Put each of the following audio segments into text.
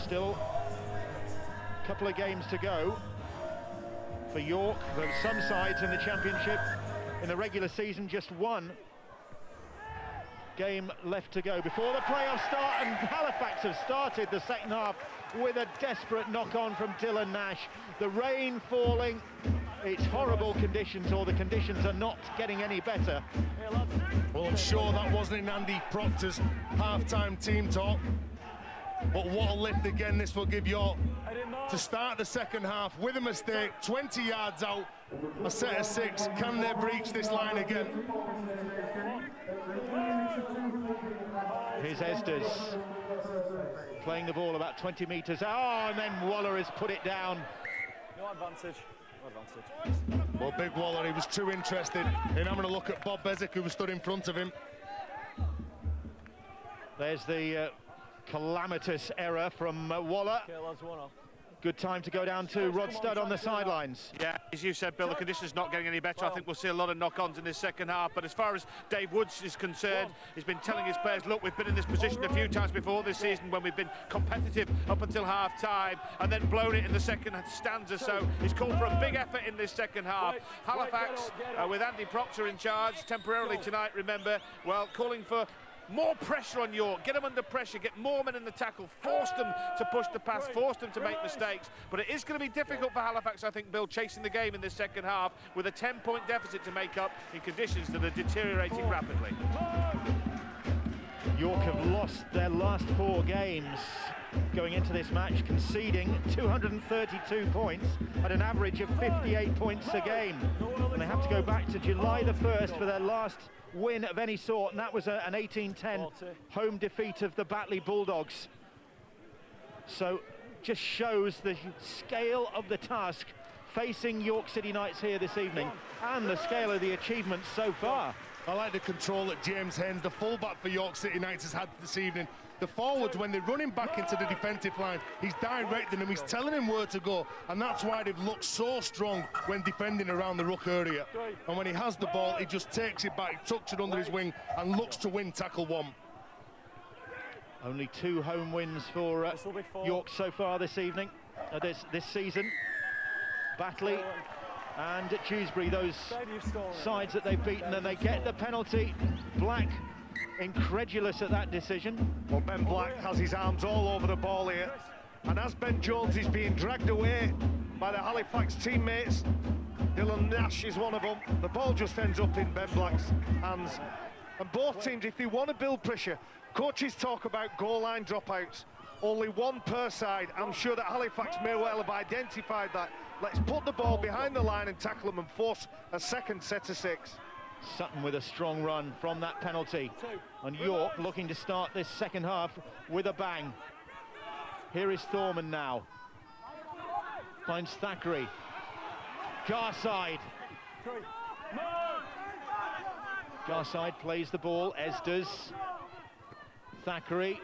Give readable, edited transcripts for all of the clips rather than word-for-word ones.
Still a couple of games to go for York. There are some sides in the championship in the regular season, just one game left to go before the playoffs start, and Halifax have started the second half with a desperate knock-on from Dylan Nash. The rain falling, it's horrible conditions, or the conditions are not getting any better. Well, I'm sure that wasn't in Andy Proctor's half-time team talk, but what a lift again this will give York to start the second half with a mistake, 20 yards out, a set of 6. Can they breach this line again? Here's Esders playing the ball about 20 metres. Oh, and then Waller has put it down. No advantage. No advantage. Well, Big Waller, he was too interested in having a look at Bob Bezic, who stood in front of him. There's the calamitous error from Waller. Okay, lads, 1-0. Good time to go down to Rod Studd on the sidelines. Yeah, as you said, Bill, the conditions not getting any better. I think we'll see a lot of knock-ons in this second half. But as far as Dave Woods is concerned, he's been telling his players, look, we've been in this position a few times before this season when we've been competitive up until half-time and then blown it in the second stanza. So he's called for a big effort in this second half. Halifax, with Andy Proctor in charge temporarily tonight, remember, well, calling for more pressure on York, get them under pressure, get more men in the tackle, force them to push the pass, force them to make mistakes. But it is going to be difficult for Halifax, I think, Bill, chasing the game in this second half with a 10-point deficit to make up in conditions that are deteriorating rapidly. York have lost their last 4 games going into this match, conceding 232 points at an average of 58 points a game. And they have to go back to July the 1st for their last win of any sort, and that was an 18-10 home defeat of the Batley Bulldogs. So just shows the scale of the task facing York City Knights here this evening, and the scale of the achievements so far. I like the control that James Hens, the fullback for York City Knights, has had this evening. The forwards, when they're running back into the defensive line, he's directing them, he's telling them where to go, and that's why they've looked so strong when defending around the ruck area. And when he has the ball, he just takes it back, he tucks it under his wing and looks to win tackle 1. Only 2 home wins for York so far this evening, this season. Batley and at Dewsbury, those sides that they've beaten, and they get the penalty. Black incredulous at that decision. Well, Ben Black has his arms all over the ball here, and as Ben Jones is being dragged away by the Halifax teammates, Dylan Nash is one of them, the ball just ends up in Ben Black's hands. And both teams, if they want to build pressure, coaches talk about goal line dropouts, only 1 per side. I'm sure that Halifax may well have identified that. Let's put the ball behind the line and tackle them and force a second set of 6. Sutton with a strong run from that penalty, and York looking to start this second half with a bang. Here is Thorman now, finds Thackeray, Garside. Garside plays the ball, Esders, Thackeray,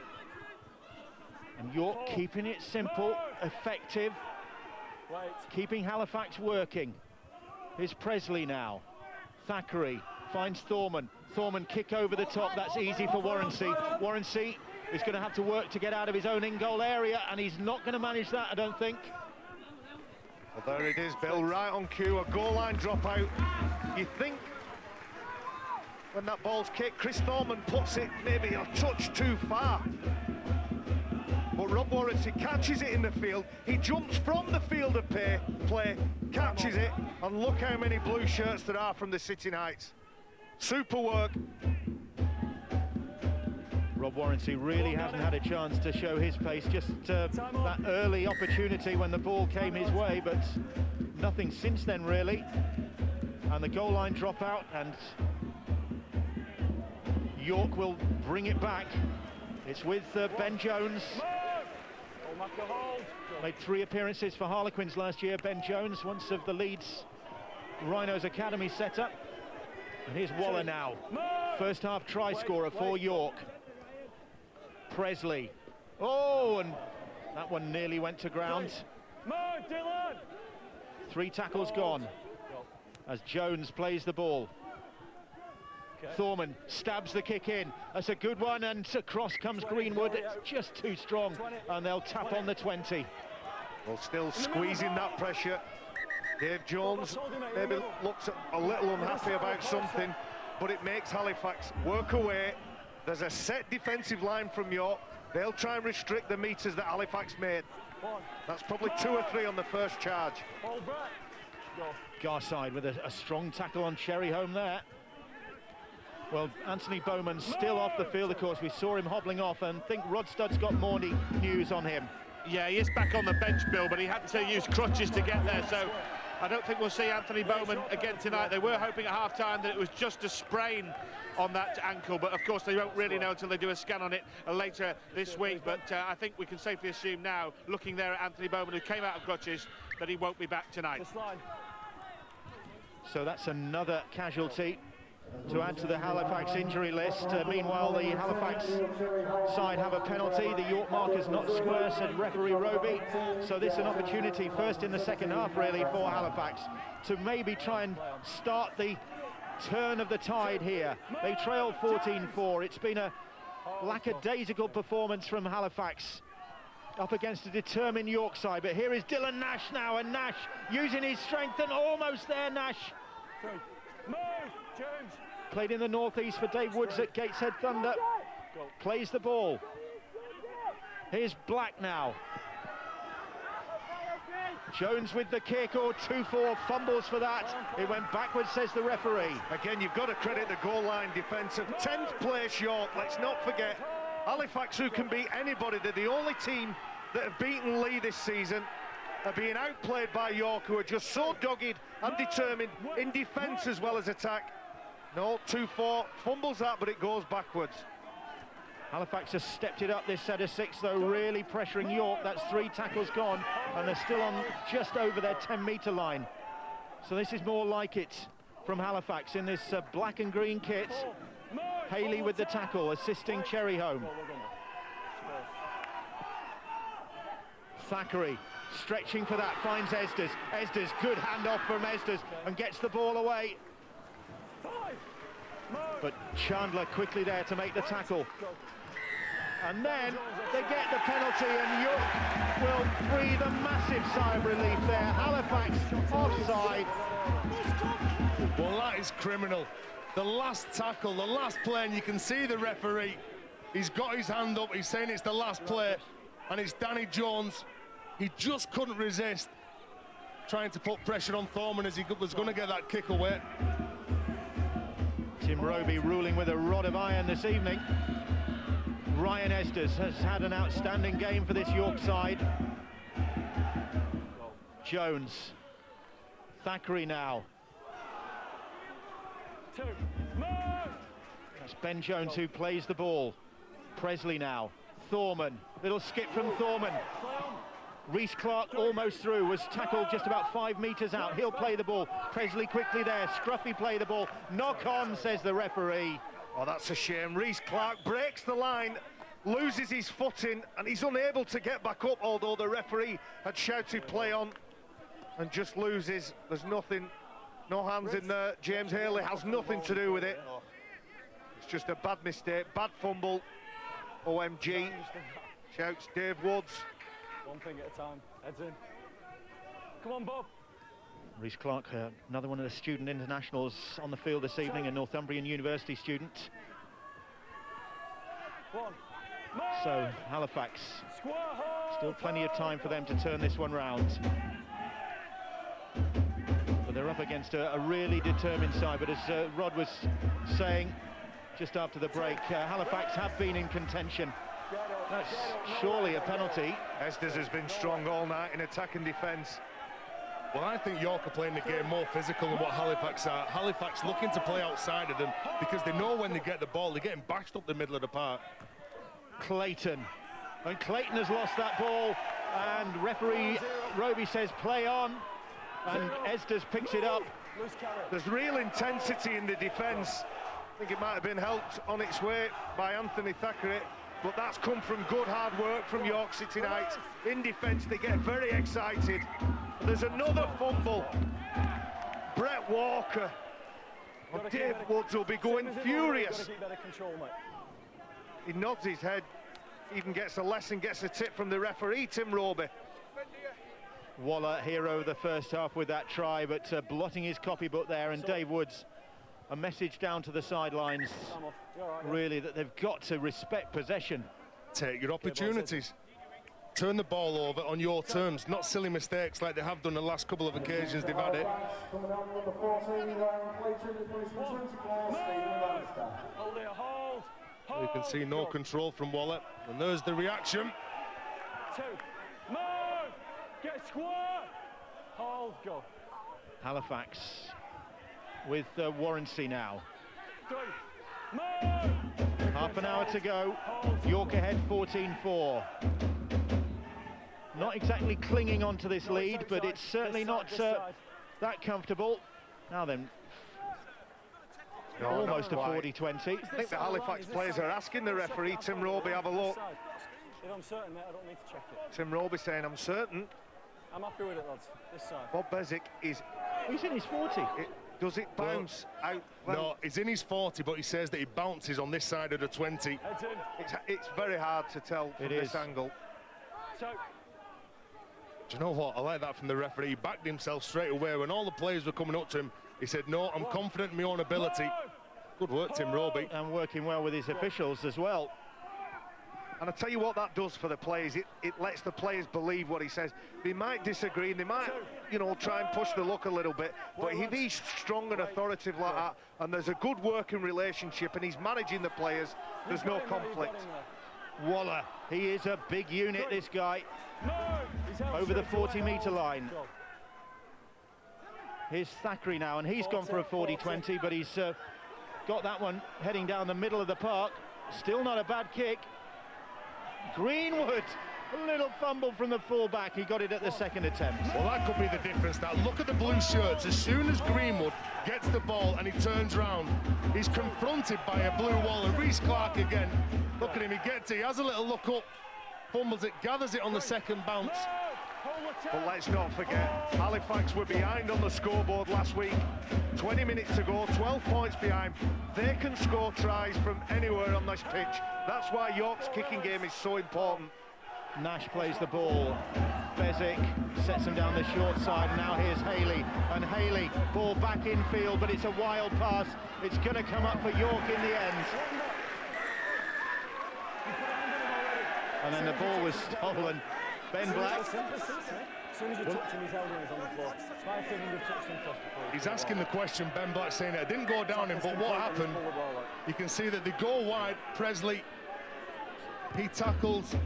and York keeping it simple, effective, keeping Halifax working. Here's Presley now. Thackeray finds Thorman. Thorman kick over the top, that's easy for Warrensey. Warrensey is going to have to work to get out of his own in-goal area, and he's not going to manage that, I don't think. Well, there it is, Bill, right on cue, a goal line dropout. You think when that ball's kicked, Chris Thorman puts it maybe a touch too far. But Rob Warrensey catches it in the field, he jumps from the field of play, catches it, and look how many blue shirts there are from the City Knights. Super work. Rob Warrensey really hasn't had a chance to show his pace, just that early opportunity when the ball came his way, but nothing since then really. And the goal line dropout, and York will bring it back. It's with Ben Jones. Made 3 appearances for Harlequins last year, Ben Jones, once of the Leeds Rhinos Academy setup. And here's Waller now, first half try scorer for York. Presley, oh, and that one nearly went to ground. 3 tackles gone as Jones plays the ball. Thorman stabs the kick in. That's a good one, and across comes Greenwood. It's just too strong, and they'll tap on the 20. Well, still squeezing that pressure. Dave Jones maybe looks a little unhappy about something, but it makes Halifax work away. There's a set defensive line from York. They'll try and restrict the metres that Halifax made. That's probably 2 or 3 on the first charge. Garside with a strong tackle on Cherryholm there. Well, Anthony Bowman's still off the field, of course. We saw him hobbling off, and think Rod Studd's got more news on him. Yeah, he is back on the bench, Bill, but he had to use crutches to get there, so I don't think we'll see Anthony Bowman again tonight. They were hoping at half-time that it was just a sprain on that ankle, but of course they won't really know until they do a scan on it later this week. But I think we can safely assume now, looking there at Anthony Bowman, who came out of crutches, that he won't be back tonight. So that's another casualty to add to the Halifax injury list. Meanwhile, the Halifax side have a penalty. The York marker's not square, said referee Roby. So this is an opportunity, first in the second half, really, for Halifax to maybe try and start the turn of the tide here. They trail 14-4. It's been a lackadaisical performance from Halifax up against a determined York side. But here is Dylan Nash now, and Nash using his strength, and almost there, Nash. Played in the northeast for Dave Woods at Gateshead Thunder. Plays the ball. Here's Black now. Jones with the kick, or 2-4, fumbles for that. It went backwards, says the referee. Again, you've got to credit the goal line defence of 10th place York. Let's not forget Halifax, who can beat anybody. They're the only team that have beaten Lee this season, are being outplayed by York, who are just so dogged and determined in defence as well as attack. No, 2-4, fumbles that, but it goes backwards. Halifax has stepped it up this set of 6, though, really pressuring York. That's 3 tackles gone, and they're still on just over their 10-metre line. So this is more like it from Halifax in this black and green kit. Haley with the tackle, assisting Cherryholm. Thackeray stretching for that, finds Esders. Esders, good handoff from Esders, and gets the ball away. But Chandler quickly there to make the tackle. And then they get the penalty, and York will breathe a massive sigh of relief there. Halifax offside. Well, that is criminal. The last tackle, the last play, and you can see the referee. He's got his hand up, he's saying it's the last play, and it's Danny Jones. He just couldn't resist trying to put pressure on Thorman as he was going to get that kick away. Tim Roby ruling with a rod of iron this evening. Ryan Esders has had an outstanding game for this York side. Jones. Thackeray now. That's Ben Jones who plays the ball. Presley now. Thorman. Little skip from Thorman. Reece Clark almost through, was tackled just about 5 metres out. He'll play the ball. Presley quickly there. Scruffy play the ball. Knock on, says the referee. Oh, that's a shame. Reece Clark breaks the line, loses his footing, and he's unable to get back up, although the referee had shouted play on, and just loses. There's nothing, no hands in there. James Haley has nothing to do with it. It's just a bad mistake, bad fumble. OMG, shouts Dave Woods. One thing at a time, heads in. Come on, Bob. Reece Clark, another one of the student internationals on the field this evening, a Northumbrian University student. So Halifax, still plenty of time for them to turn this one round. But they're up against a really determined side. But as Rod was saying just after the break, Halifax have been in contention. That's surely a penalty. Estes has been strong all night in attack and defence. Well, I think York are playing the game more physical than what Halifax are. Halifax looking to play outside of them because they know when they get the ball, they're getting bashed up the middle of the park. Clayton. And Clayton has lost that ball, and referee Roby says play on, and Estes picks it up. There's real intensity in the defence. I think it might have been helped on its way by Anthony Thackeray, but that's come from good hard work from York City Knights. In defence, they get very excited. There's another fumble. Brett Walker Well, Dave Woods will be going furious. Keep better control, mate. He nods his head, even gets a lesson, gets a tip from the referee, Tim Roby. Waller, hero of the first half with that try, but blotting his copybook there, and Dave Woods, a message down to the sidelines, really, that they've got to respect possession. Take your opportunities. Turn the ball over on your terms, not silly mistakes like they have done the last couple of occasions they've had it. You can see no control from Waller, and there's the reaction. 2, move, get square, hold, go. Halifax with Warrancy now. 3, move. Half an hour to go. York ahead 14-4. Not exactly clinging on to this lead, but it's certainly not that comfortable. Now then, almost a 40-20. I think the Halifax players are asking the referee, Tim Roby, have a look. If I'm certain, mate, I don't need to check it. Tim Roby saying, I'm certain. I'm happy with it, lads. This side. Bob Bezic is... He's in his 40. Does it bounce out? Well, no, he's in his 40, but he says that he bounces on this side of the 20. Heads in. It's very hard to tell from this angle. So, do you know what? I like that from the referee. He backed himself straight away. When all the players were coming up to him, he said, no, I'm confident in my own ability. Good work, Tim Roby. And working well with his officials as well. And I tell you what that does for the players, it lets the players believe what he says. They might disagree and they might, you know, try and push the luck a little bit, but if he's strong and authoritative like that, and there's a good working relationship and he's managing the players, there's no conflict. Waller, he is a big unit, this guy, over the 40-metre line. Here's Thackeray now, and he's gone for a 40-20, but he's got that one heading down the middle of the park. Still not a bad kick. Greenwood, a little fumble from the fullback. He got it at the second attempt. Well, that could be the difference. Now, look at the blue shirts. As soon as Greenwood gets the ball and he turns round, he's confronted by a blue wall. And Reece Clark again, look at him, he gets it, he has a little look up, fumbles it, gathers it on the second bounce. But let's not forget, Halifax were behind on the scoreboard last week. 20 minutes to go, 12 points behind. They can score tries from anywhere on this pitch. That's why York's kicking game is so important. Nash plays the ball. Bezic sets him down the short side. Now here's Haley. And Haley, ball back in field, but it's a wild pass. It's going to come up for York in the end. And then the ball was stolen. Ben Black. As soon as you touch him, he's held him on the floor. Try thinking you've touched him first before. He's asking the question, Ben Black saying it didn't go down him, but what happened? You can see that they go wide. Presley, he tackles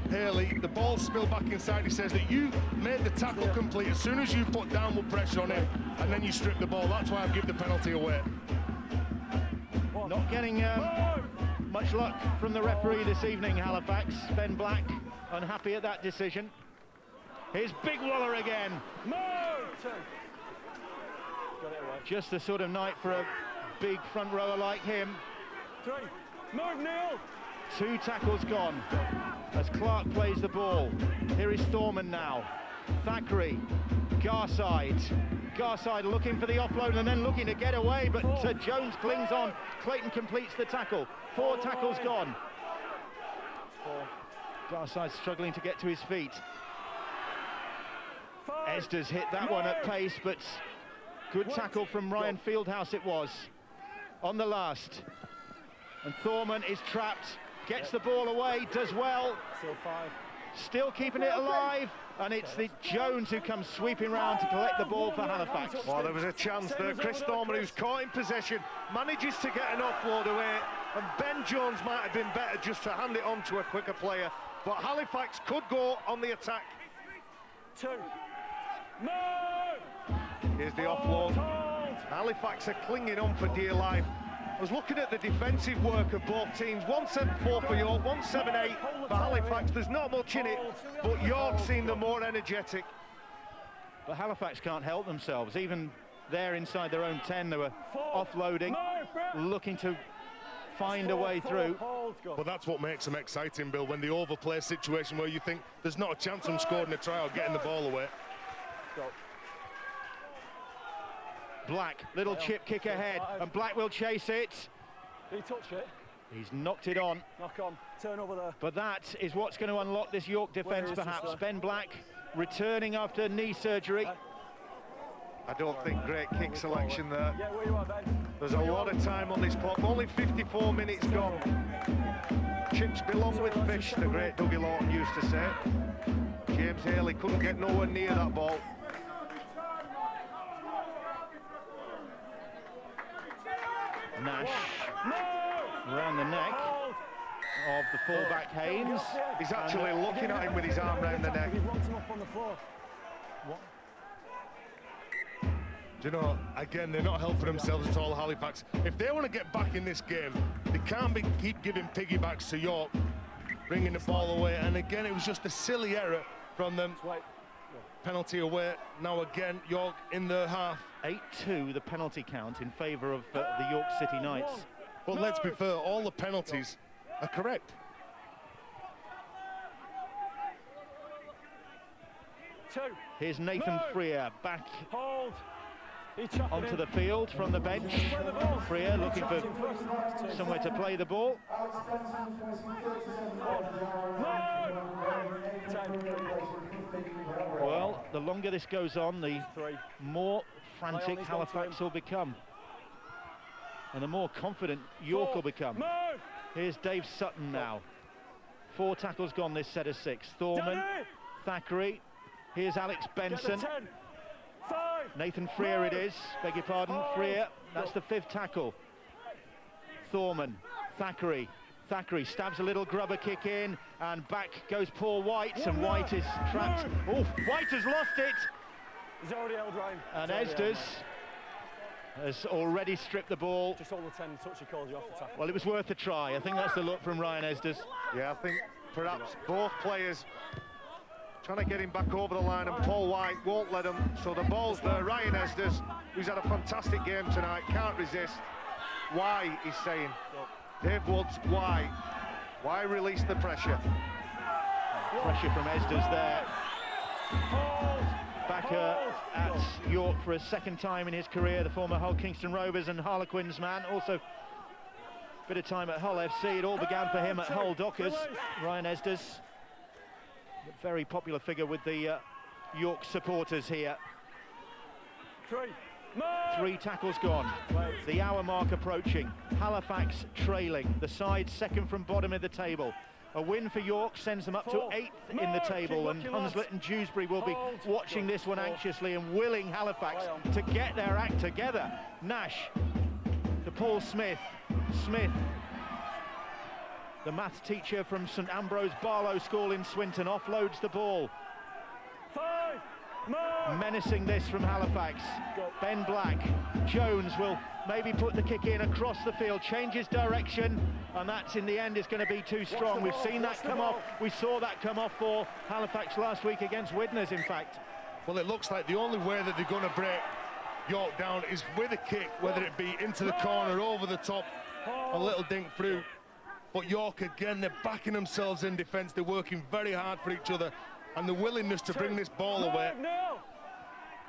Haley. The ball spilled back inside. He says that you made the tackle complete as soon as you put downward pressure on him, and then you strip the ball. That's why I give the penalty away. Not getting much luck from the referee this evening, Halifax. Ben Black unhappy at that decision. Here's Big Waller again. Just the sort of night for a big front rower like him. 3, move, Neil. 2 tackles gone as Clark plays the ball. Here is Thorman now. Thackeray, Garside. Garside looking for the offload and then looking to get away, but Jones clings on. Clayton completes the tackle. 4 tackles gone. Garside struggling to get to his feet. Esder's hit that one at pace, but good tackle from Ryan Fieldhouse it was on the last. And Thorman is trapped, gets the ball away, does well. Still 5. Still keeping it alive, and it's the Jones who comes sweeping round to collect the ball for Halifax. Well, there was a chance there. Chris Thorman, who's caught in possession, manages to get an offload away, and Ben Jones might have been better just to hand it on to a quicker player. But Halifax could go on the attack. 2, move. Here's the offload. Halifax are clinging on for dear life. I was looking at the defensive work of both teams. 174 for York, 178 for Halifax. There's not much in it, but York seemed the more energetic. But Halifax can't help themselves. Even there inside their own 10, they were offloading, looking to find a way through. But that's what makes them exciting, Bill, when they overplay a situation where you think there's not a chance of them scoring a try or getting the ball away. Black, little chip kick ahead, and Black will chase it. Did he touch it? He's knocked it on. Knock on. Turn over there. But that is what's going to unlock this York defence, perhaps. Ben Black returning after knee surgery. I don't think great kick selection there. Yeah, where you are, Ben? There's a lot of time on this clock. Only 54 minutes gone. Chips belong with fish, the great Dougie Lawton used to say. James Haley couldn't get nowhere near that ball. Nash around the neck of the fullback Haynes. He's actually looking at him with his arm round the neck. He wants him up on the floor. What? Do you know, again, they're not helping themselves at all, Halifax. If they want to get back in this game, they can't keep giving piggybacks to York, bringing the ball away. And again, it was just a silly error from them. Penalty away. Now again, York in the half. 8-2, the penalty count in favour of the York City Knights. But let's be fair, all the penalties are correct. Here's Nathan Freer back Hold. onto the field from the bench. Freer looking for somewhere to play the ball. Well, the longer this goes on, the more frantic Halifax will become. And the more confident York will become. Here's Dave Sutton now. 4 tackles gone this set of 6. Thorman, Thackeray. Here's Alex Benson. Nathan Freer it is, beg your pardon, Freer. That's the 5th tackle. Thorman, Thackeray. Thackeray stabs a little grubber kick in, and back goes Paul White, and White is trapped. Oh, White has lost it! He's already held Ryan. And Esders has already stripped the ball. Just hold the 10 touch, he calls you off the tackle. Well, it was worth a try. I think that's the look from Ryan Esders. Yeah, I think perhaps both players trying to get him back over the line, and Paul White won't let him. So the ball's there. Ryan Esders, who's had a fantastic game tonight, can't resist. Why, he's saying. Dave Woods, why? Why release the pressure? Pressure from Esders there. Back at York for a 2nd time in his career, the former Hull Kingston Rovers and Harlequins man. Also, a bit of time at Hull FC. It all began for him at Hull Dockers. Ryan Esders, a very popular figure with the York supporters here. 3 tackles gone. The hour mark approaching. Halifax trailing. The side 2nd from bottom of the table. A win for York sends them up to 8th in the table, and Hunslet and Dewsbury will be watching this one anxiously and willing Halifax to get their act together. Nash to Paul Smith. Smith, the maths teacher from St Ambrose Barlow School in Swinton, offloads the ball. Menacing this from Halifax. Ben Black. Jones will maybe put the kick in across the field, changes direction, and that's in the end is going to be too strong. We've seen that come off. We saw that come off for Halifax last week against Widnes, in fact. Well, it looks like the only way that they're going to break York down is with a kick, whether it be into the corner, over the top, a little dink through. But York, again, they're backing themselves in defence. They're working very hard for each other, and the willingness to bring this ball away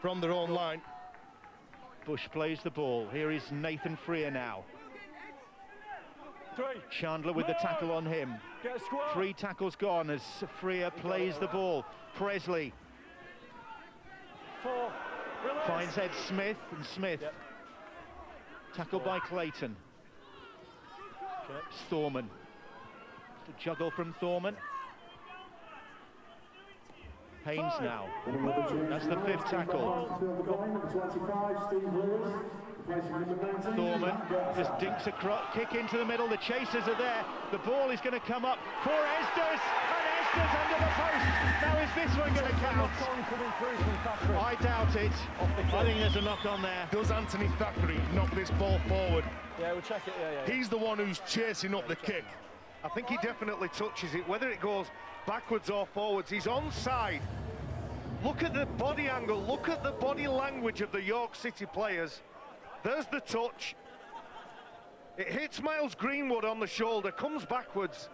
from their own line. Bush plays the ball. Here is Nathan Freer now. Chandler with the tackle on him. 3 tackles gone as Freer plays the ball. Presley finds Ed Smith, and Smith tackled by Clayton. It's Thorman. Just a juggle from Thorman. Haynes now. That's the 5th tackle. Thorman just dinks across, kick into the middle. The chasers are there. The ball is going to come up for Esders, and Esders under the post. Now is this one going to count? I doubt it. I think there's a knock on there. Does Anthony Thackeray knock this ball forward? Yeah, we'll check it. Yeah. He's the one who's chasing up the kick. I think he definitely touches it, whether it goes backwards or forwards. He's onside. Look at the body angle, look at the body language of the York City players. There's the touch. It hits Miles Greenwood on the shoulder, comes backwards.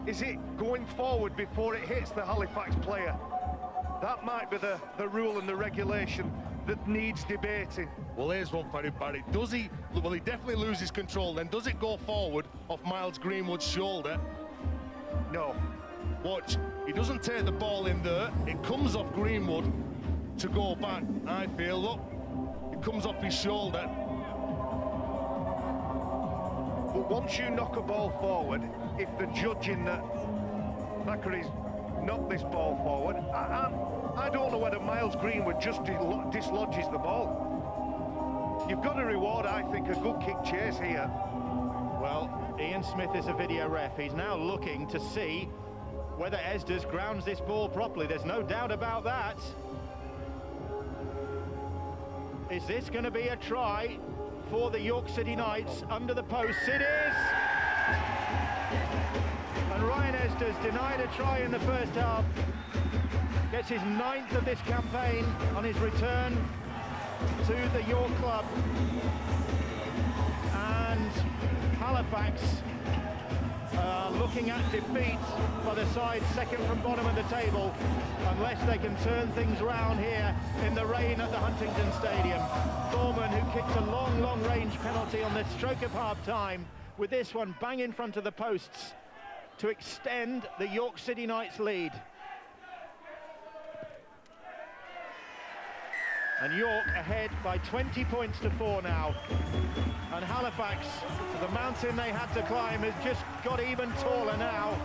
Is it going forward before it hits the Halifax player? That might be the rule and the regulation. that needs debating. Well, here's one for him, Barry. Does he? Well, he definitely loses control. Then does it go forward off Miles Greenwood's shoulder? No. Watch. He doesn't take the ball in there. It comes off Greenwood to go back. I feel, look, it comes off his shoulder. But once you knock a ball forward, if the judging that Thackeray's knocked this ball forward, I don't know whether Miles Greenwood just dislodges the ball. You've got to reward, I think, a good kick chase here. Well, Ian Smith is a video ref. He's now looking to see whether Esdras grounds this ball properly. There's no doubt about that. Is this going to be a try for the York City Knights under the posts? It is! And Ryan Esdras denied a try in the first half. Gets his 9th of this campaign on his return to the York club. And Halifax looking at defeat by the side second from bottom of the table, unless they can turn things around here in the rain at the Huntington Stadium. Thorman, who kicked a long range penalty on the stroke of half-time, with this one bang in front of the posts to extend the York City Knights lead. And York ahead by 20 points to 4 now. And Halifax, the mountain they had to climb, has just got even taller now.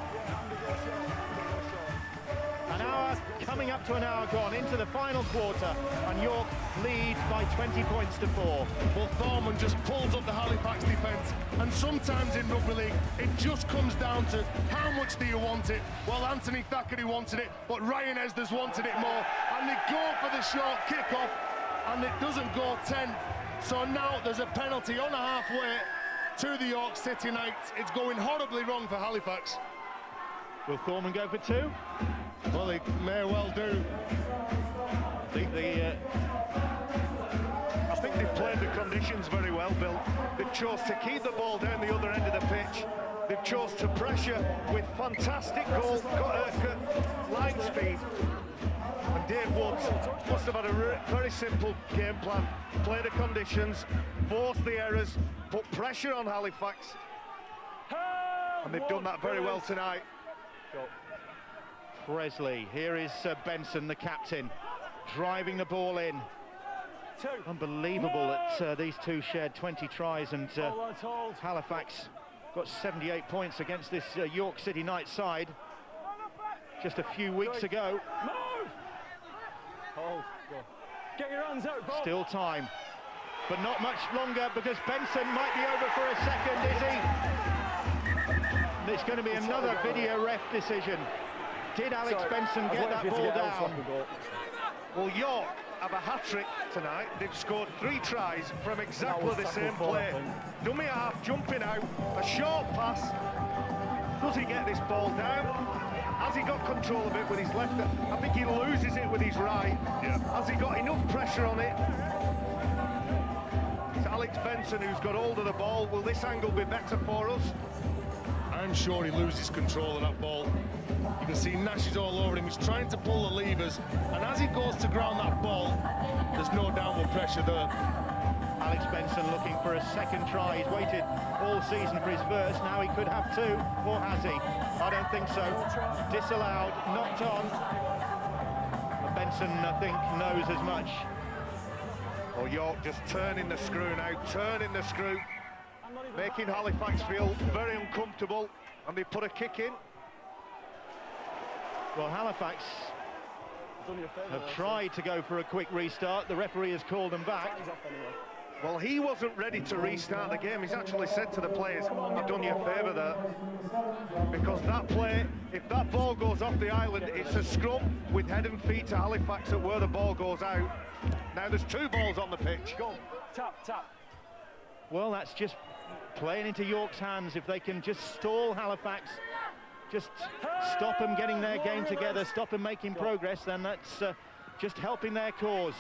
An hour, coming up to an hour gone into the final quarter, and York lead by 20 points to 4. Well, Thorman just pulls up the Halifax defence, and sometimes in rugby league, it just comes down to how much do you want it? Well, Anthony Thackeray wanted it, but Ryan Esdras wanted it more, and they go for the short kick-off, and it doesn't go 10. So now there's a penalty on the halfway to the York City Knights. It's going horribly wrong for Halifax. Will Thorman go for 2? Well, he may well do. I think they've played the conditions very well, Bill. They've chose to keep the ball down the other end of the pitch. They've chose to pressure with fantastic line speed. And Dave Woods must have had a very simple game plan. Play the conditions, force the errors, put pressure on Halifax. And they've done that very well tonight. Presley, here is Benson, the captain, driving the ball in. Unbelievable that these two shared 20 tries, and Halifax got 78 points against this York City Knights side just a few weeks ago. Get your hands out, Bob. Still time, but not much longer, because Benson might be over for a second, is he? It's going to be another video ref decision. Did Alex Benson get that ball down? Well, York have a hat-trick tonight. They've scored 3 tries from exactly the same play. Dummy half, jumping out, a short pass. Does he get this ball down? Has he got control of it with his left? I think he loses it with his right. Yeah. Has he got enough pressure on it? It's Alex Benson who's got hold of the ball. Will this angle be better for us? I'm sure he loses control of that ball. You can see Nash is all over him. He's trying to pull the levers, and as he goes to ground that ball, there's no downward pressure there. Alex Benson looking for a second try. He's waited all season for his first. Now he could have 2, or has he? I don't think so. Disallowed, knocked on. And Benson, I think, knows as much. Well, York just turning the screw now, turning the screw, making Halifax feel very uncomfortable, and they put a kick in. Well, Halifax have tried to go for a quick restart. The referee has called them back. Well, he wasn't ready to restart the game. He's actually said to the players, I've done you a favour there. Because that play, if that ball goes off the island, it's a scrum with head and feet to Halifax at where the ball goes out. Now there's 2 balls on the pitch. Go, tap. Well, that's just playing into York's hands. If they can just stall Halifax, just stop them getting their game together, stop them making progress, then that's just helping their cause.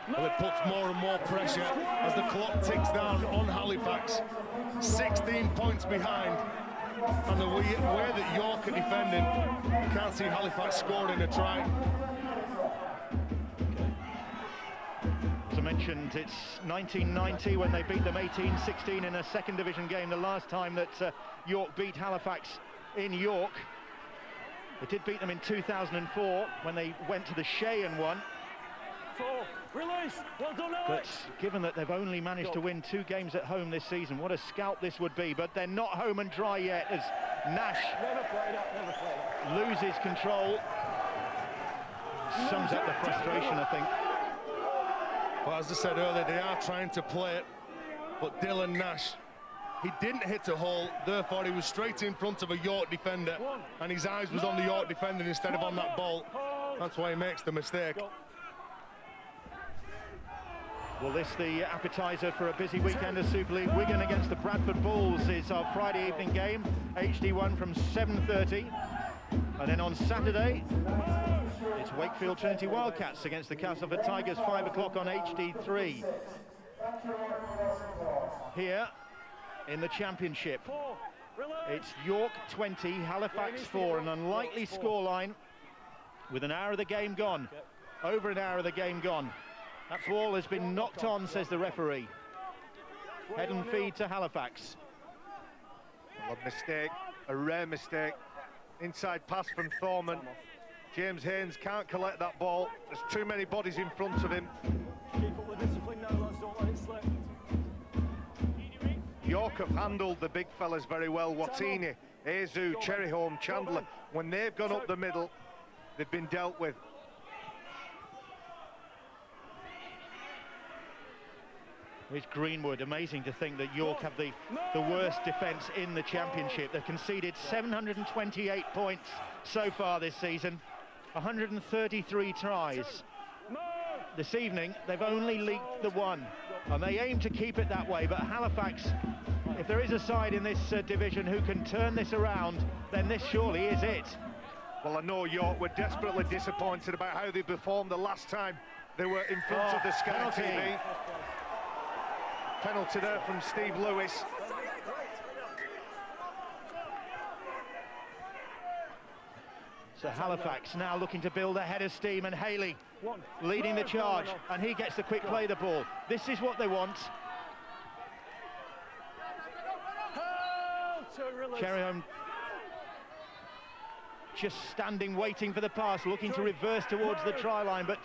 Well, it puts more and more pressure as the clock ticks down on Halifax. 16 points behind, and the way that York are defending, you can't see Halifax scoring a try. mentioned, it's 1990 when they beat them 18-16 in a second division game, the last time that York beat Halifax in York. They did beat them in 2004 when they went to the Shea and won. Release. Well done, Alex. But given that they've only managed to win 2 games at home this season, what a scalp this would be. But they're not home and dry yet as Nash loses control. Sums up the frustration, I think. Well, as I said earlier, they are trying to play it, but Dylan Nash, he didn't hit a hole, therefore he was straight in front of a York defender, and his eyes was on the York defender instead of on that ball. That's why he makes the mistake. Well, this the appetizer for a busy weekend of Super League. Wigan against the Bradford Bulls is our Friday evening game, HD1 from 7:30. And then on Saturday, it's Wakefield Trinity Wildcats against the Castleford Tigers, 5 o'clock on HD3. Here in the Championship, it's York 20, Halifax 4, an unlikely scoreline with an hour of the game gone, over an hour of the game gone. That ball has been knocked on, says the referee. Head and feed to Halifax. A mistake, a rare mistake. Inside pass from Thorman. James Haynes can't collect that ball. There's too many bodies in front of him. Keep up the discipline now, lads. Don't let it slip. York have handled the big fellas very well. Watini, Azu, Cherryholm, Chandler. When they've gone up the middle, they've been dealt with. It's Greenwood. Amazing to think that York have the worst defence in the Championship. They've conceded 728 points so far this season, 133 tries. This evening, they've only leaked the 1, and they aim to keep it that way. But Halifax, if there is a side in this division who can turn this around, then this surely is it. Well, I know York were desperately disappointed about how they performed the last time they were in front of the Sky TV. Penalty there from Steve Lewis. So Halifax now looking to build a head of steam, and Haley leading the charge, and he gets the quick play the ball. This is what they want. Cherryholm just standing, waiting for the pass, looking to reverse towards the try line, but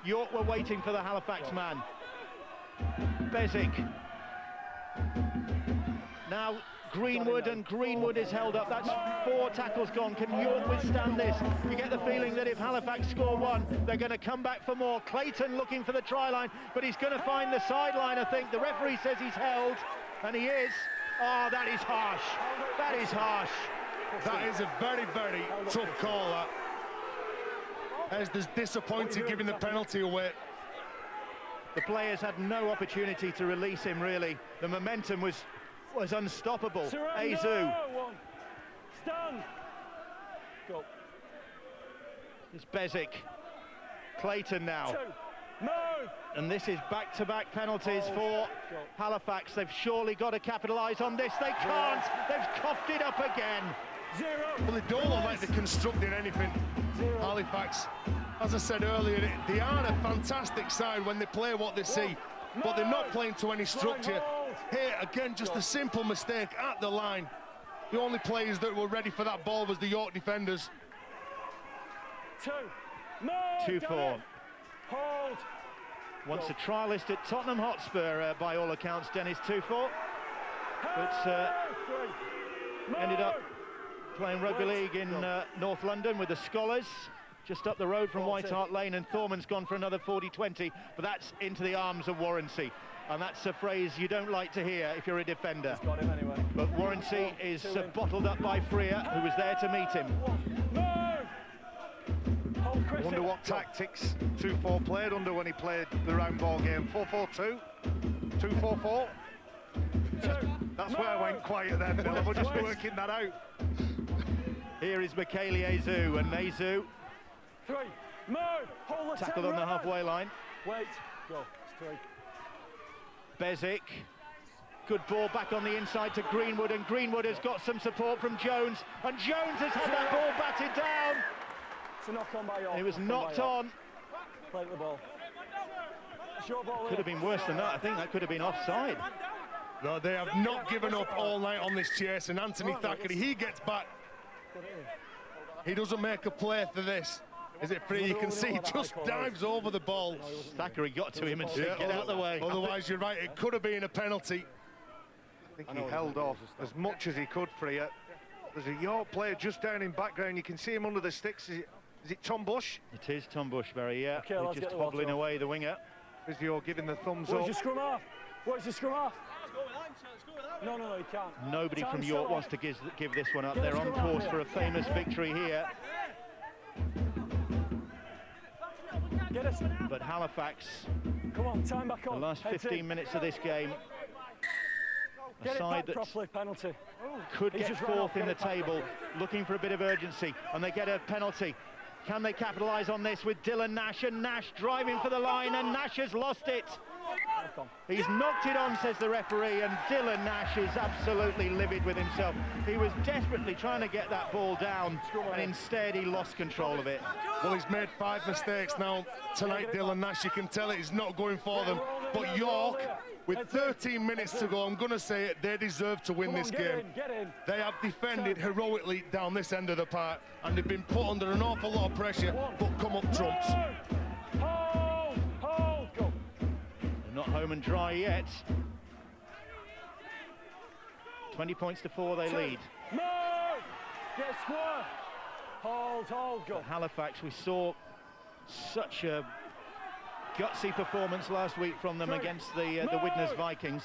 York were waiting for the Halifax man. Bezic. Now Greenwood, and Greenwood is held up. That's 4 tackles gone. Can York withstand this? You get the feeling that if Halifax score 1, they're going to come back for more. Clayton looking for the try line, but he's going to find the sideline, I think. The referee says he's held, and he is. Oh, that is harsh. That is harsh. That is a very, very tough call, that. As disappointed giving the penalty away. The players had no opportunity to release him, really. The momentum was unstoppable. Azu. Stand. Go. It's Bezic. Clayton now. 2. Move. And this is back-to-back penalties for Halifax. They've surely got to capitalise on this. They can't. They've coughed it up again. 0. Well, they don't look like they're constructing anything. 0. Halifax, as I said earlier, they are a fantastic side when they play what they see, but they're not playing to any structure. Here, again, just a simple mistake at the line. The only players that were ready for that ball was the York defenders. 2. Move. 2-4. Hold. Once a trialist at Tottenham Hotspur, by all accounts, Dennis 2-4. But ended up playing rugby league in North London with the Scholars, just up the road from White Hart Lane, and Thorman's gone for another 40-20, but that's into the arms of Warranty. And that's a phrase you don't like to hear if you're a defender. Got him anyway. But Warranty is bottled up by Freer, who was there to meet him. I wonder what tactics 2-4 played under when he played the round ball game. 4-4-2, 2-4-4. That's where I went quiet then, Bill. We're just working that out. Here is Michaeli Azu, and Azu 3. Move. Hold the tackled on the halfway line. Wait. Go. It's 3. Bezic, good ball back on the inside to Greenwood, and Greenwood has got some support from Jones, and Jones has had that ball batted down. It's a knock on by York. It was knocked on. Play the ball. Could have been worse than that. I think that could have been offside. No, they have not given up all night on this chase, and Anthony Thackeray, he gets back. He doesn't make a play for this. Is it free? You can see he just dives over the ball. Thackeray got to him and said, get out of the way. Otherwise, you're right, it could have been a penalty. I think he held off as much as he could, Freya. There's a York player just down in background. You can see him under the sticks. Is it Tom Bush? It is Tom Bush, Barry, yeah. Okay, He's just hobbling away, the winger. Physio giving the thumbs up. What's your scrum off? What's your scrum off? No, you can't. Nobody from York wants to give this one up. They're on course for a famous victory here. Get us. But Halifax, Come on, time back on. the last 15 minutes of this game, a side that properly, penalty. could get fourth in the table, looking for a bit of urgency, and they get a penalty. Can they capitalise on this with Dylan Nash, and Nash driving for the line, and Nash has lost it. He's knocked it on, says the referee, and Dylan Nash is absolutely livid with himself. He was desperately trying to get that ball down, and instead he lost control of it. Well, he's made 5 mistakes now tonight, Dylan Nash. You can tell it, he's not going for them. But York, with 13 minutes to go, I'm going to say it, they deserve to win this game. They have defended heroically down this end of the park, and they've been put under an awful lot of pressure, but come up trumps. Not home and dry yet. 20 points to 4, they lead. Get square. Hold, go. But Halifax, we saw such a gutsy performance last week from them against the Widnes Vikings.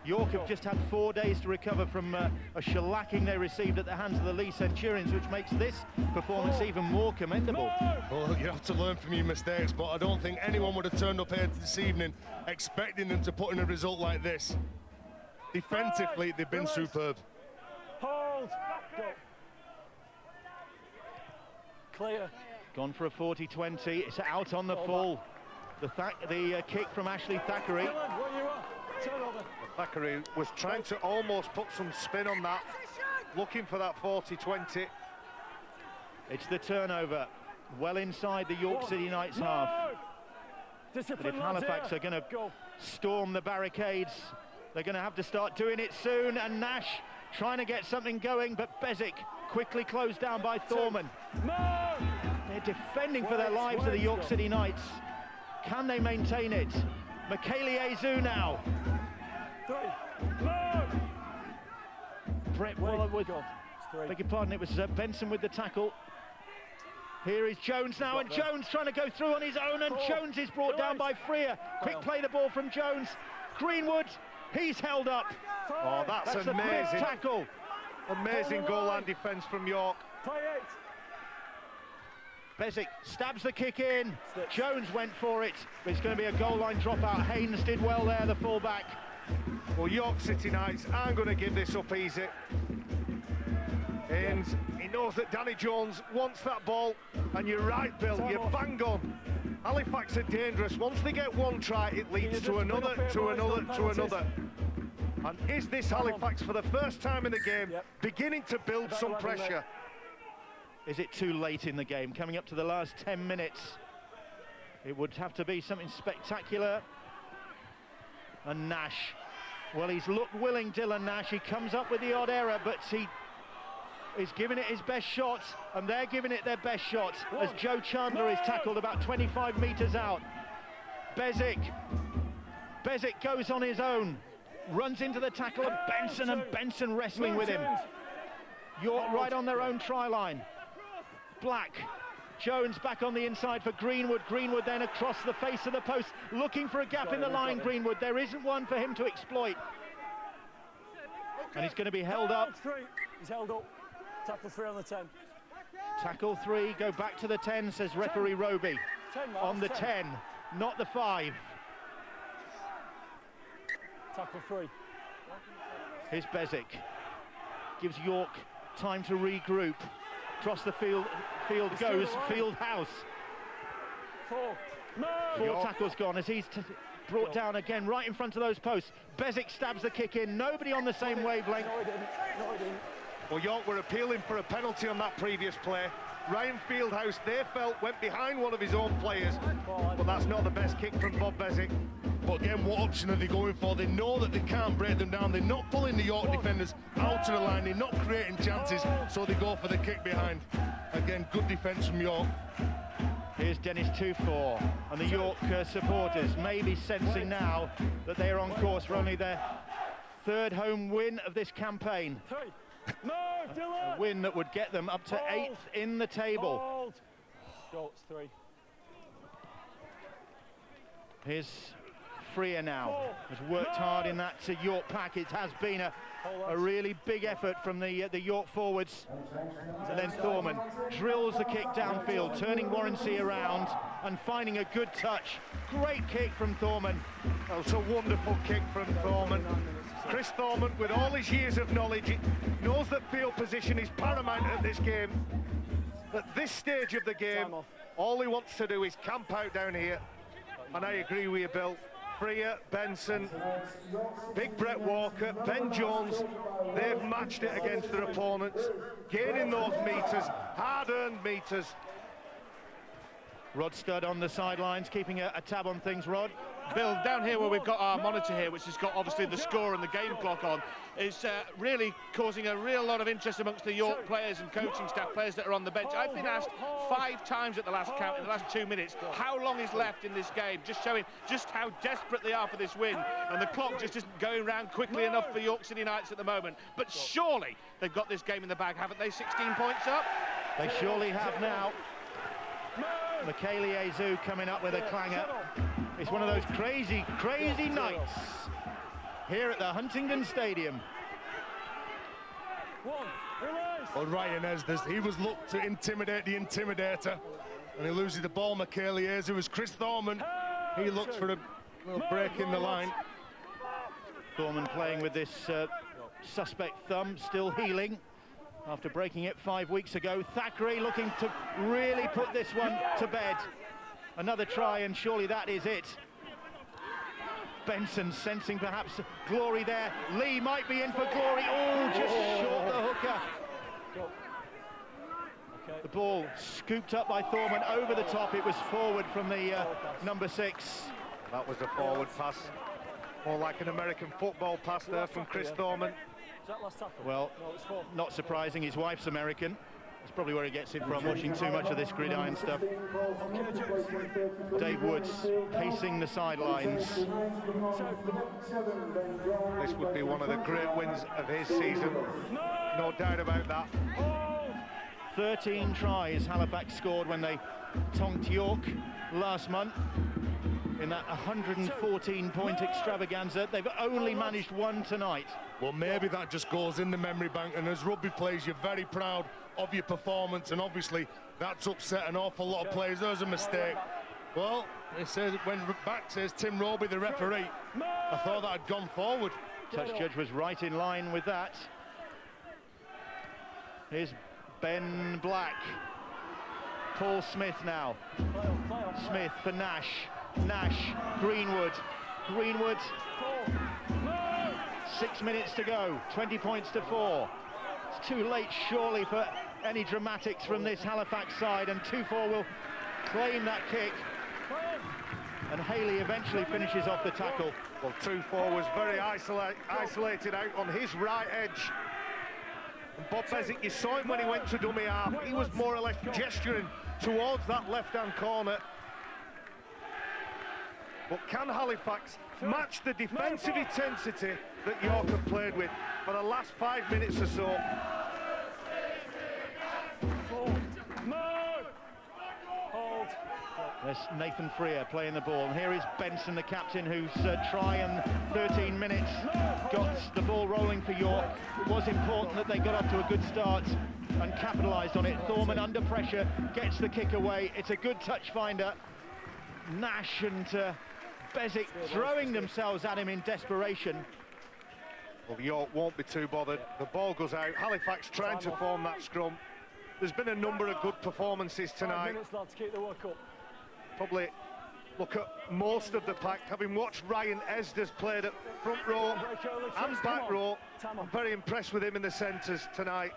York have just had 4 days to recover from a shellacking they received at the hands of the Lee Centurions, which makes this performance even more commendable. Well, you have to learn from your mistakes, but I don't think anyone would have turned up here this evening expecting them to put in a result like this. Defensively, they've been superb. Hold, go. Clear. Gone for a 40-20, it's out on the full. The kick from Ashley Thackeray. Thackeray was trying to almost put some spin on that, looking for that 40-20. It's the turnover, well inside the York City Knights half. But if Halifax are going to storm the barricades, they're going to have to start doing it soon. And Nash trying to get something going, but Bezic quickly closed down by Thorman. They're defending for their lives of the York City Knights. Can they maintain it? Michaeli Azu now. Brett Waller with, beg your pardon, it was Benson with the tackle. Here is Jones now, and Jones trying to go through on his own, and Jones is brought down by Freer. Quick play the ball from Jones. Greenwood, he's held up. Oh, that's the amazing. fifth tackle. Amazing goal line defence from York. Bezic stabs the kick in. Jones went for it, but it's going to be a goal line dropout. Haynes did well there, the fullback. Well, York City Knights aren't going to give this up easy. And he knows that Danny Jones wants that ball. And you're right, Bill, you're bang on. Halifax are dangerous. Once they get one try, it leads to another, to another, to another. And is this Halifax, for the first time in the game, beginning to build some pressure? Is it too late in the game? Coming up to the last 10 minutes. It would have to be something spectacular. And Nash, well, he's looked willing, Dylan Nash. He comes up with the odd error, but he is giving it his best shot, and they're giving it their best shot as Joe Chandler is tackled about 25 metres out. Bezic goes on his own, runs into the tackle of Benson, and Benson wrestling with him. York right on their own try line. Black, Jones back on the inside for Greenwood. Greenwood then across the face of the post, looking for a gap in the line. Greenwood, there isn't one for him to exploit. And he's going to be held up. He's held up. Tackle 3 on the 10. Tackle 3, go back to the 10, says referee Roby. On the 10, not the 5. Tackle 3. Here's Bezic. Gives York time to regroup. Across the field goes Fieldhouse. 4 tackles gone as he's brought down again right in front of those posts. Bezic stabs the kick in. Nobody on the same wavelength. No, he didn't. Well, York were appealing for a penalty on that previous play. Ryan Fieldhouse, they felt, went behind one of his own players, but that's not the best kick from Bob Bezic. But again, what option are they going for? They know that they can't break them down. They're not pulling the York defenders out of the line. They're not creating chances, so they go for the kick behind. Again, good defence from York. Here's Dennis Tufore, and the York supporters maybe sensing now that they are on course for only their third home win of this campaign. A win that would get them up to 8th in the table. Shorts 3. Here's Freer now, has worked hard in that York pack. It has been a really big effort from the York forwards. And then Thorman drills the kick downfield, turning Warrensey around and finding a good touch. Great kick from Thorman. That was a wonderful kick from Thorman. Chris Thorman, with all his years of knowledge, knows that field position is paramount at this game. At this stage of the game, all he wants to do is camp out down here. And I agree with you, Bill. Freer, Benson, Big Brett Walker, Ben Jones, they've matched it against their opponents, gaining those metres, hard-earned metres. Rod Studd on the sidelines, keeping a tab on things. Rod? Bill, down here where we've got our monitor here, which has got obviously the score and the game clock on, is really causing a real lot of interest amongst the York players and coaching staff, players that are on the bench. I've been asked 5 times at the last count, in the last 2 minutes, how long is left in this game, just showing just how desperate they are for this win. And the clock just isn't going round quickly enough for York City Knights at the moment. But surely they've got this game in the bag, haven't they? 16 points up? They surely have now. Michele Azu coming up with a clanger. It's one of those crazy, crazy nights here at the Huntingdon Stadium. Well, Ryan Esders, he was looked to intimidate the intimidator, and he loses the ball. Michele Azu as Chris Thorman, he looks for a little break in the line. Thorman playing with this suspect thumb, still healing after breaking it 5 weeks ago. Thackeray looking to really put this one to bed. Another try, and surely that is it. Benson sensing perhaps glory there. Lee might be in for glory. Oh, just short the hooker. The ball scooped up by Thorman over the top. It was forward from the number 6. That was a forward pass. More like an American football pass there from Chris Thorman. Well, not surprising, his wife's American. That's probably where he gets it from, watching too much of this gridiron stuff. Dave Woods pacing the sidelines. This would be one of the great wins of his season, no doubt about that. 13 tries Halifax scored when they tonked York last month in that 114-point extravaganza. They've only managed 1 tonight. Well, maybe that just goes in the memory bank, and as rugby players, you're very proud of your performance, and obviously that's upset an awful lot of players. There's a mistake. Well, it says, when back says Tim Roby, the referee, I thought that had gone forward. Touch judge was right in line with that. Here's Ben Black. Paul Smith now. Smith for Nash. Nash, Greenwood. Greenwood. 6 minutes to go, 20 points to 4. It's too late, surely, for any dramatics from this Halifax side, and Tufore will claim that kick. And Haley eventually finishes off the tackle. Well, Tufore was very isolated out on his right edge. And Bob Bezic, you saw him when he went to dummy half. He was more or less gesturing towards that left-hand corner. But can Halifax match the defensive intensity that York have played with for the last 5 minutes or so? There's Nathan Freer playing the ball, and here is Benson, the captain, whose try in 13 minutes got the ball rolling for York. It was important that they got off to a good start and capitalised on it. Thorman under pressure, gets the kick away. It's a good touch finder. Nash and Bezic throwing themselves at him in desperation. Well, York won't be too bothered. The ball goes out. Halifax trying to form that scrum. There's been a number of good performances tonight. Probably look at most of the pack. Having watched Ryan Esders played at front row and back row, I'm very impressed with him in the centres tonight.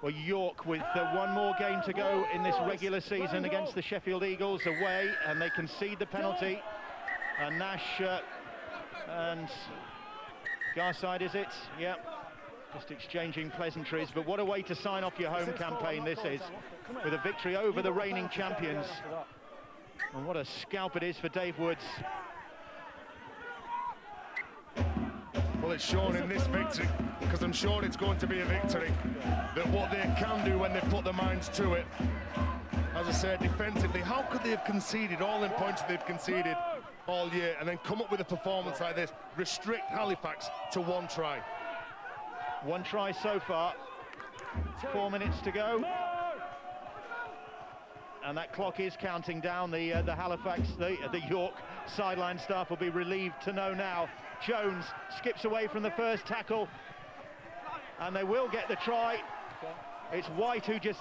Well, York with one more game to go in this regular season against the Sheffield Eagles away, and they concede the penalty. And Nash and Garside, is it? Yep. Just exchanging pleasantries, but what a way to sign off your home campaign this is, with a victory over the reigning champions. And what a scalp it is for Dave Woods. Well, it's shown in this victory, because I'm sure it's going to be a victory, that what they can do when they put their minds to it. As I said, defensively, how could they have conceded all in points they've conceded all year and then come up with a performance like this, restrict Halifax to 1 try? 1 try so far, 4 minutes to go. And that clock is counting down. The Halifax, the York sideline staff will be relieved to know now. Jones skips away from the first tackle, and they will get the try. It's White who just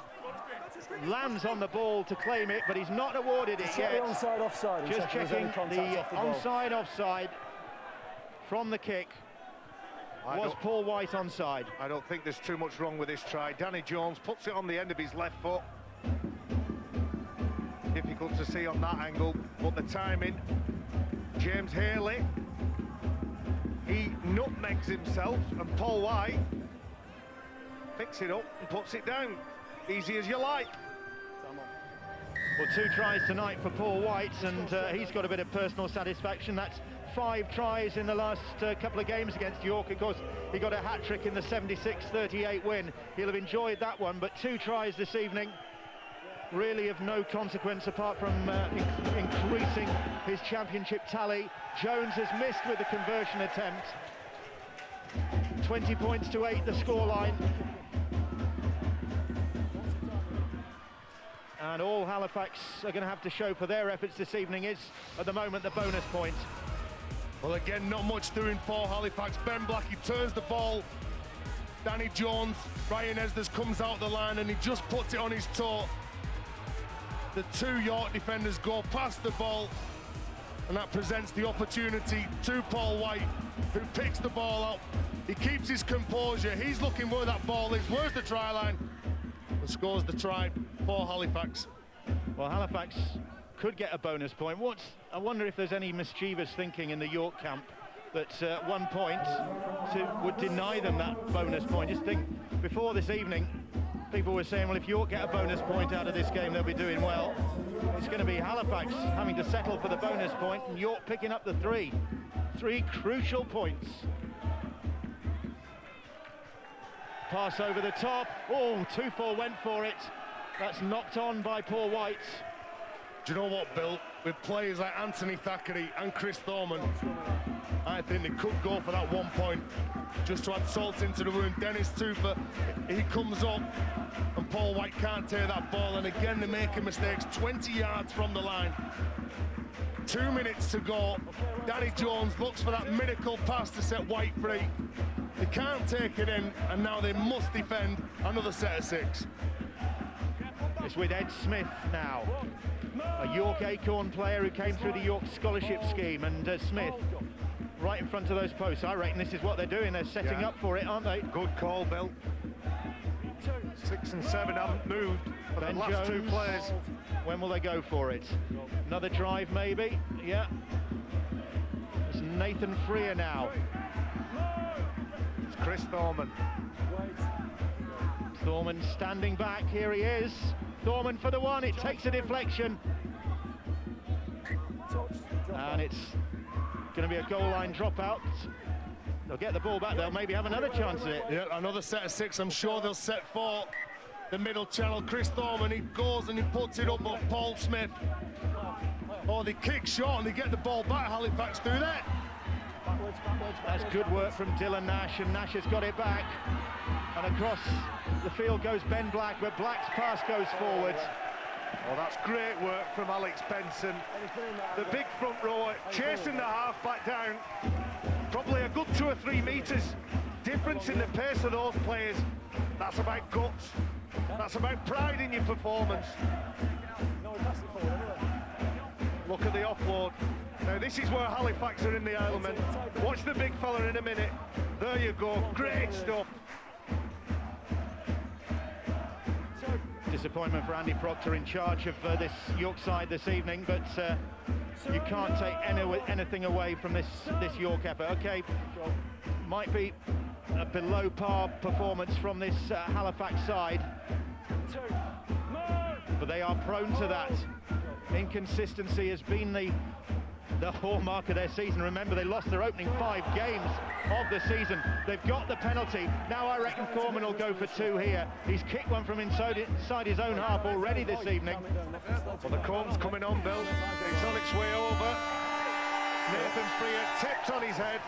lands on the ball to claim it, but he's not awarded it yet. Onside, offside. Just checking the onside, offside from the kick. Was Paul White onside? I don't think there's too much wrong with this try. Danny Jones puts it on the end of his left foot. Difficult to see on that angle, but the timing. James Haley, he nutmegs himself, and Paul White picks it up and puts it down. Easy as you like. Well, 2 tries tonight for Paul White, and he's got a bit of personal satisfaction. That's 5 tries in the last couple of games against York. Of course, he got a hat-trick in the 76-38 win. He'll have enjoyed that one, but 2 tries this evening, really of no consequence apart from increasing his championship tally. Jones has missed with the conversion attempt. 20 points to 8, the scoreline. And all Halifax are going to have to show for their efforts this evening is, at the moment, the bonus point. Well, again, not much doing for Halifax. Ben Black, he turns the ball. Danny Jones, Ryan Esders comes out the line and he just puts it on his toe. The 2 York defenders go past the ball, and that presents the opportunity to Paul White, who picks the ball up. He keeps his composure. He's looking where that ball is. Where's the try line? And scores the try for Halifax. Well, Halifax could get a bonus point. I wonder if there's any mischievous thinking in the York camp that 1 point would deny them that bonus point. Just think, before this evening, people were saying, well, if York get a bonus point out of this game, they'll be doing well. It's going to be Halifax having to settle for the bonus point, and York picking up the 3 crucial points. Pass over the top. Oh, Tufel went for it. That's knocked on by Paul White. Do you know what, Bill? With players like Anthony Thackeray and Chris Thorman, I think they could go for that 1 point just to add salt into the wound. Dennis Tufel, he comes up and Paul White can't take that ball, and again they're making mistakes 20 yards from the line. 2 minutes to go. Danny Jones looks for that miracle pass to set White free. They can't take it in, and now they must defend another set of 6. It's with Ed Smith now, a York Acorn player who came through the York scholarship scheme, and Smith right in front of those posts. I reckon this is what they're doing. They're setting up for it, aren't they? Good call, Bill. 6 and 7 haven't moved for the last Jones, 2 players. When will they go for it? Another drive, maybe? Yeah. It's Nathan Freer now. It's Chris Thorman. Thorman standing back. Here he is. Thorman for the 1. It takes a deflection. And it's going to be a goal line dropout. They'll get the ball back. They'll maybe have another chance at it. Yeah, another set of 6. I'm sure they'll set for the middle channel. Chris Thorman, he goes and he puts it up on Paul Smith. Oh, they kick short and they get the ball back. Halifax do that. That's good work from Dylan Nash, and Nash has got it back. And across the field goes Ben Black, where Black's pass goes forward. Oh, that's great work from Alex Benson. The big front rower chasing the half-back down. Probably a good 2 or 3 metres difference in the pace of those players. That's about guts. That's about pride in your performance. Look at the offload. Now this is where Halifax are in the element. Watch the big fella in a minute. There you go, great stuff. Disappointment for Andy Proctor in charge of this York side this evening, but you can't take anything away from this York effort. Okay, might be a below par performance from this Halifax side, but they are prone to that. Inconsistency has been the hallmark of their season. Remember, they lost their opening 5 games of the season. They've got the penalty. Now I reckon Thorman will go for 2 here. He's kicked one from inside his own half already this evening. Well, the corn's coming on, Bill. It's on its way over. Nathan Freer tipped on his head.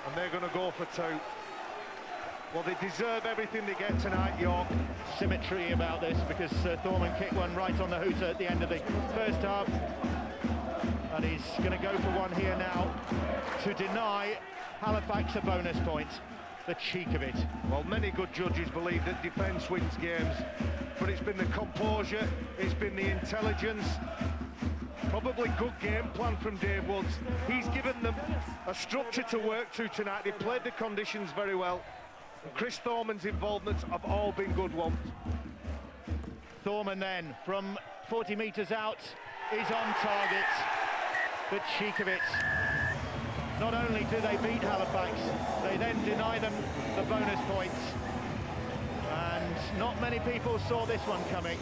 And they're going to go for 2. Well, they deserve everything they get tonight, York. Symmetry about this, because Thorman kicked one right on the hooter at the end of the first half. And he's going to go for one here now to deny Halifax a bonus point. The cheek of it. Well, many good judges believe that defence wins games, but it's been the composure, it's been the intelligence, probably good game plan from Dave Woods. He's given them a structure to work to tonight. They played the conditions very well. And Chris Thorman's involvements have all been good ones. Thorman then, from 40 metres out, is on target. The cheek of it. Not only do they beat Halifax, they then deny them the bonus points. And not many people saw this one coming.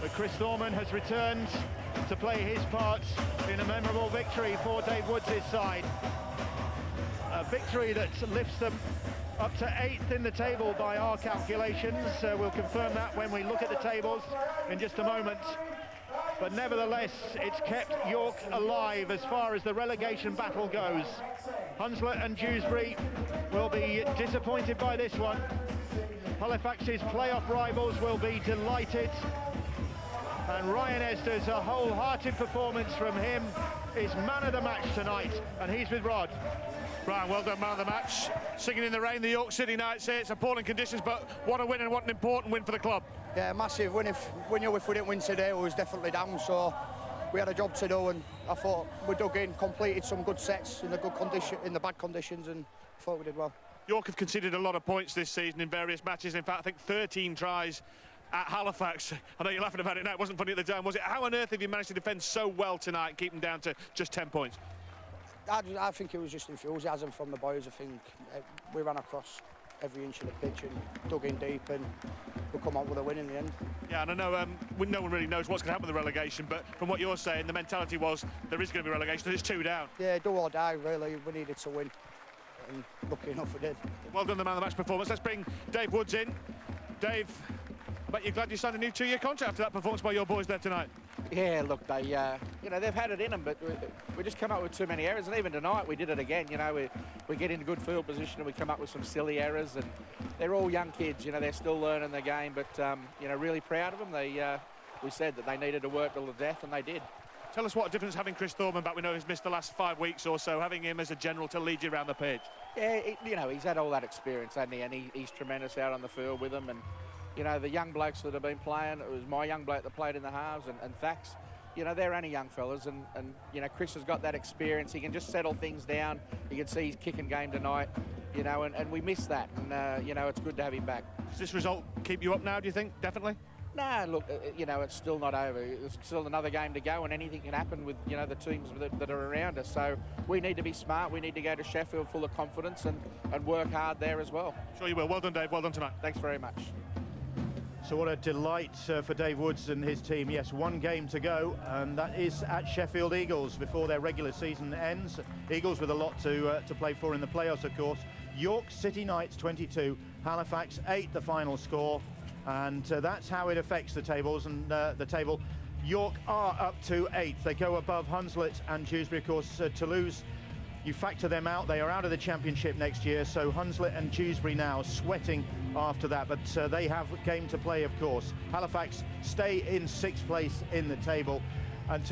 But Chris Thorman has returned to play his part in a memorable victory for Dave Woods' side. A victory that lifts them up to 8th in the table by our calculations. We'll confirm that when we look at the tables in just a moment. But nevertheless, it's kept York alive as far as the relegation battle goes. Hunslet and Dewsbury will be disappointed by this one. Halifax's playoff rivals will be delighted. And Ryan Esters, a wholehearted performance from him, is man of the match tonight, and he's with Rod. Brian, well done, man of the match. Singing in the rain, the York City Knights say it's appalling conditions, but what a win, and what an important win for the club. Yeah, massive win. If we didn't win today, we was definitely down, so we had a job to do, and I thought we dug in, completed some good sets in the good condition, in the bad conditions, and I thought we did well. York have conceded a lot of points this season in various matches. In fact, I think 13 tries at Halifax. I know you're laughing about it now, it wasn't funny at the time, was it? How on earth have you managed to defend so well tonight, keep them down to just 10 points? I think it was just enthusiasm from the boys. I think we ran across every inch of the pitch and dug in deep, and we come out with a win in the end. Yeah, and I know no one really knows what's going to happen with the relegation, but from what you're saying, the mentality was there is going to be relegation, it's 2 down. Yeah, do or die, really. We needed to win, and lucky enough we did. Well done, the man of the match performance. Let's bring Dave Woods in. Dave, I bet you're glad you signed a new 2-year contract after that performance by your boys there tonight. Yeah, look, they, they've had it in them, but we just come up with too many errors, and even tonight we did it again. We get into good field position and we come up with some silly errors, and they're all young kids. They're still learning the game, but really proud of them. We said that they needed to work till the death, and they did. Tell us what difference having Chris Thorman back. We know he's missed the last 5 weeks or so, having him as a general to lead you around the pitch. Yeah, he's had all that experience, hasn't he? And he's tremendous out on the field with them. And the young blokes that have been playing, it was my young bloke that played in the halves, and Thax, they're only young fellas, and Chris has got that experience. He can just settle things down. You can see he's kicking game tonight, and we miss that, and it's good to have him back. Does this result keep you up now, do you think? Definitely? No, look, it's still not over. It's still another game to go, and anything can happen with, the teams that are around us. So we need to be smart. We need to go to Sheffield full of confidence and work hard there as well. Sure you will. Well done, Dave. Well done tonight. Thanks very much. So what a delight for Dave Woods and his team. Yes, 1 game to go, and that is at Sheffield Eagles before their regular season ends. Eagles with a lot to play for in the playoffs, of course. York City Knights 22, Halifax 8, the final score. And that's how it affects the tables and the table. York are up to 8th. They go above Hunslet and Dewsbury. Of course, Toulouse, you factor them out. They are out of the championship next year. So Hunslet and Dewsbury now sweating after that. But they have a game to play, of course. Halifax stay in 6th place in the table. And